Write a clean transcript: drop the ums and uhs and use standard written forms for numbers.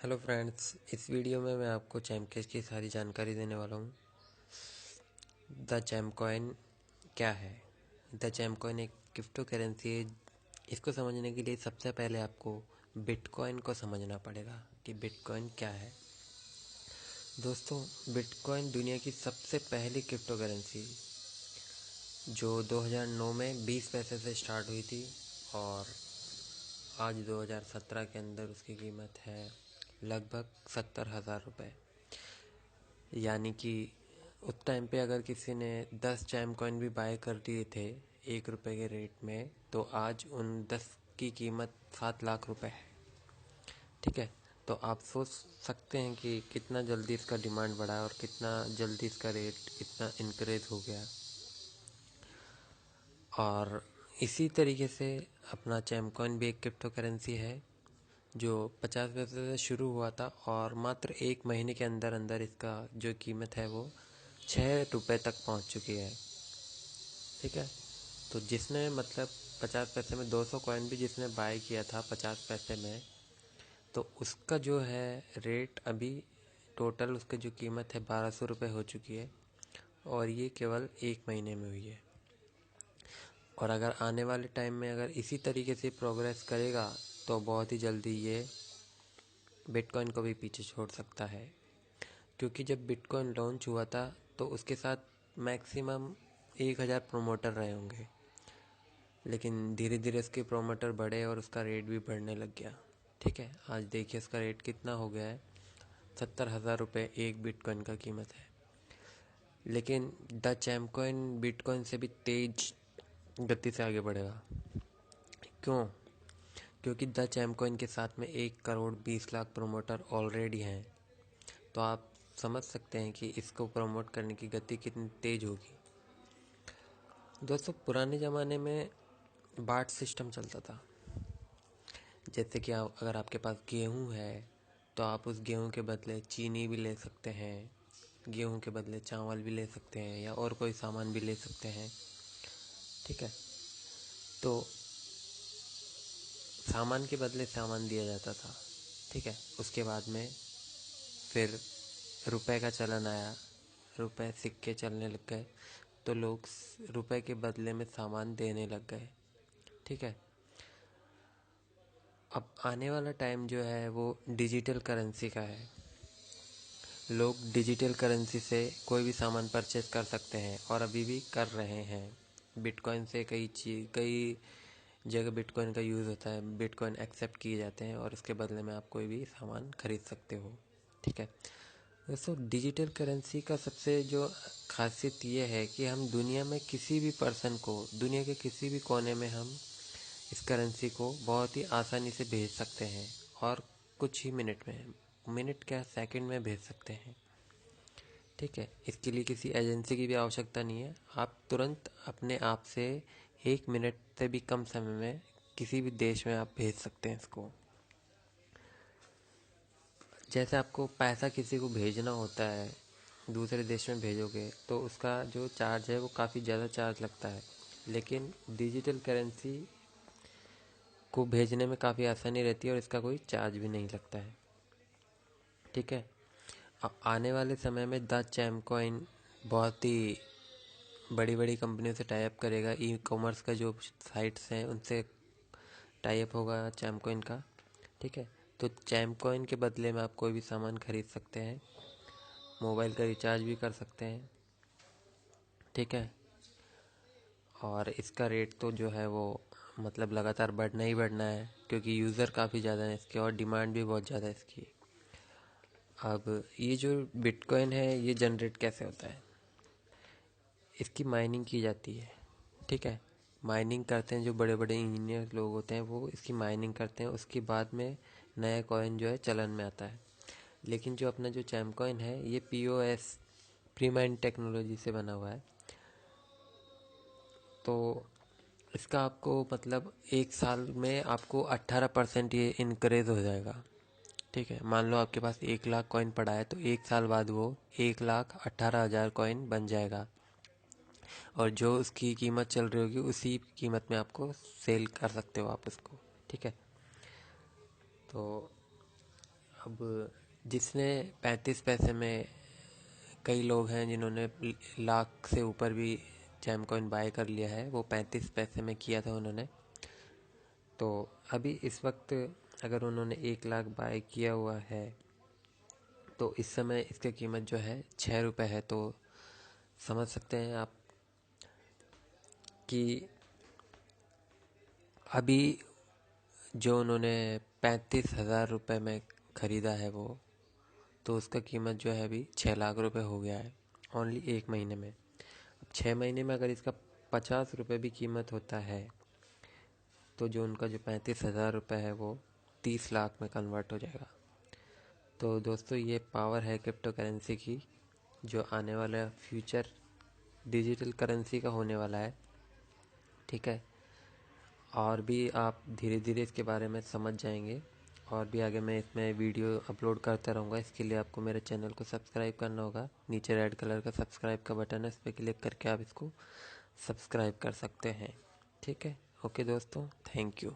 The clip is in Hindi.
हेलो फ्रेंड्स, इस वीडियो में मैं आपको चैमकेज की सारी जानकारी देने वाला हूँ। द चैम कॉइन क्या है? द चैम कॉइन एक क्रिप्टो करेंसी है। इसको समझने के लिए सबसे पहले आपको बिटकॉइन को समझना पड़ेगा कि बिटकॉइन क्या है। दोस्तों, बिटकॉइन दुनिया की सबसे पहली क्रिप्टो करेंसी जो 2009 में 20 पैसे से स्टार्ट हुई थी और आज 2017 के अंदर उसकी कीमत है लगभग 70,000 रुपये। यानी कि उस टाइम पे अगर किसी ने 10 चैम कॉइन भी बाय कर दिए थे 1 रुपये के रेट में, तो आज उन 10 की कीमत 7 लाख रुपए है। ठीक है, तो आप सोच सकते हैं कि कितना जल्दी इसका डिमांड बढ़ा है और कितना जल्दी इसका रेट इतना इंक्रीज हो गया। और इसी तरीके से अपना चैम कॉइन भी एक क्रिप्टो करेंसी है जो 50 पैसे से शुरू हुआ था और मात्र 1 महीने के अंदर अंदर इसका जो कीमत है वो 6 रुपये तक पहुंच चुकी है। ठीक है, तो जिसने मतलब 50 पैसे में 200 कॉइन भी जिसने बाय किया था 50 पैसे में, तो उसका जो है रेट अभी टोटल उसकी जो कीमत है 1200 रुपये हो चुकी है और ये केवल 1 महीने में हुई है। और अगर आने वाले टाइम में अगर इसी तरीके से प्रोग्रेस करेगा तो बहुत ही जल्दी ये बिटकॉइन को भी पीछे छोड़ सकता है। क्योंकि जब बिटकॉइन लॉन्च हुआ था तो उसके साथ मैक्सिमम 1000 प्रोमोटर रहे होंगे, लेकिन धीरे धीरे उसके प्रोमोटर बढ़े और उसका रेट भी बढ़ने लग गया। ठीक है, आज देखिए उसका रेट कितना हो गया है, 70,000 रुपये एक बिटकॉइन का कीमत है। लेकिन द चैमकॉइन बिटकॉइन से भी तेज गति से आगे बढ़ेगा। क्यों? क्योंकि द चैमकॉइन के साथ में 1 करोड़ 20 लाख प्रोमोटर ऑलरेडी हैं। तो आप समझ सकते हैं कि इसको प्रमोट करने की गति कितनी तेज होगी। दोस्तों, पुराने ज़माने में बाट सिस्टम चलता था। जैसे कि अगर आपके पास गेहूं है तो आप उस गेहूं के बदले चीनी भी ले सकते हैं, गेहूं के बदले चावल भी ले सकते हैं या और कोई सामान भी ले सकते हैं। ठीक है, तो सामान के बदले सामान दिया जाता था। ठीक है, उसके बाद में फिर रुपए का चलन आया, रुपए सिक्के चलने लग गए, तो लोग रुपए के बदले में सामान देने लग गए। ठीक है, अब आने वाला टाइम जो है वो डिजिटल करेंसी का है। लोग डिजिटल करेंसी से कोई भी सामान परचेज कर सकते हैं और अभी भी कर रहे हैं। बिटकॉइन से कई जगह बिटकॉइन का यूज़ होता है, बिटकॉइन एक्सेप्ट किए जाते हैं और उसके बदले में आप कोई भी सामान खरीद सकते हो। ठीक है, दोस्तों, डिजिटल करेंसी का सबसे जो खासियत ये है कि हम दुनिया में किसी भी पर्सन को, दुनिया के किसी भी कोने में हम इस करेंसी को बहुत ही आसानी से भेज सकते हैं और कुछ ही मिनट में, मिनट क्या सेकंड में भेज सकते हैं। ठीक है, इसके लिए किसी एजेंसी की भी आवश्यकता नहीं है। आप तुरंत अपने आप से 1 मिनट से भी कम समय में किसी भी देश में आप भेज सकते हैं इसको। जैसे आपको पैसा किसी को भेजना होता है, दूसरे देश में भेजोगे तो उसका जो चार्ज है वो काफ़ी ज़्यादा चार्ज लगता है, लेकिन डिजिटल करेंसी को भेजने में काफ़ी आसानी रहती है और इसका कोई चार्ज भी नहीं लगता है। ठीक है, आने वाले समय में द चैम कॉइन बहुत ही बड़ी बड़ी कंपनियों से टाई अप करेगा। ई कॉमर्स का जो साइट्स हैं उनसे टाई अप होगा चैम कॉइन का। ठीक है, तो चैम कॉइन के बदले में आप कोई भी सामान खरीद सकते हैं, मोबाइल का रिचार्ज भी कर सकते हैं। ठीक है, और इसका रेट तो जो है वो मतलब लगातार बढ़ना ही बढ़ना है क्योंकि यूज़र काफ़ी ज़्यादा है इसके और डिमांड भी बहुत ज़्यादा है इसकी। अब ये जो बिटकॉइन है ये जनरेट कैसे होता है? इसकी माइनिंग की जाती है। ठीक है, माइनिंग करते हैं जो बड़े बड़े इंजीनियर लोग होते हैं, वो इसकी माइनिंग करते हैं। उसके बाद में नया कॉइन जो है चलन में आता है। लेकिन जो अपना जो चैम कॉइन है ये POS, प्री माइंड टेक्नोलॉजी से बना हुआ है। तो इसका आपको मतलब 1 साल में आपको 18% ये इनक्रीज हो जाएगा। ठीक है, मान लो आपके पास 1 लाख कॉइन पड़ा है तो 1 साल बाद वो 1,18,000 कॉइन बन जाएगा और जो उसकी कीमत चल रही होगी उसी कीमत में आपको सेल कर सकते हो आप उसको। ठीक है, तो अब जिसने 35 पैसे में, कई लोग हैं जिन्होंने लाख से ऊपर भी जैम कॉइन बाय कर लिया है, वो 35 पैसे में किया था उन्होंने। तो अभी इस वक्त अगर उन्होंने 1 लाख बाय किया हुआ है तो इस समय इसकी कीमत जो है 6 रुपये है। तो समझ सकते हैं आप कि अभी जो उन्होंने 35,000 रुपये में ख़रीदा है वो, तो उसका कीमत जो है अभी 6 लाख रुपये हो गया है ओनली 1 महीने में। अब 6 महीने में अगर इसका 50 रुपये भी कीमत होता है तो जो उनका जो 35,000 रुपये है वो 30 लाख में कन्वर्ट हो जाएगा। तो दोस्तों ये पावर है क्रिप्टो करेंसी की, जो आने वाला फ्यूचर डिजिटल करेंसी का होने वाला है। ठीक है, और भी आप धीरे धीरे इसके बारे में समझ जाएंगे, और भी आगे मैं इसमें वीडियो अपलोड करता रहूँगा। इसके लिए आपको मेरे चैनल को सब्सक्राइब करना होगा। नीचे रेड कलर का सब्सक्राइब का बटन है, इस पर क्लिक करके आप इसको सब्सक्राइब कर सकते हैं। ठीक है, ओके दोस्तों, थैंक यू।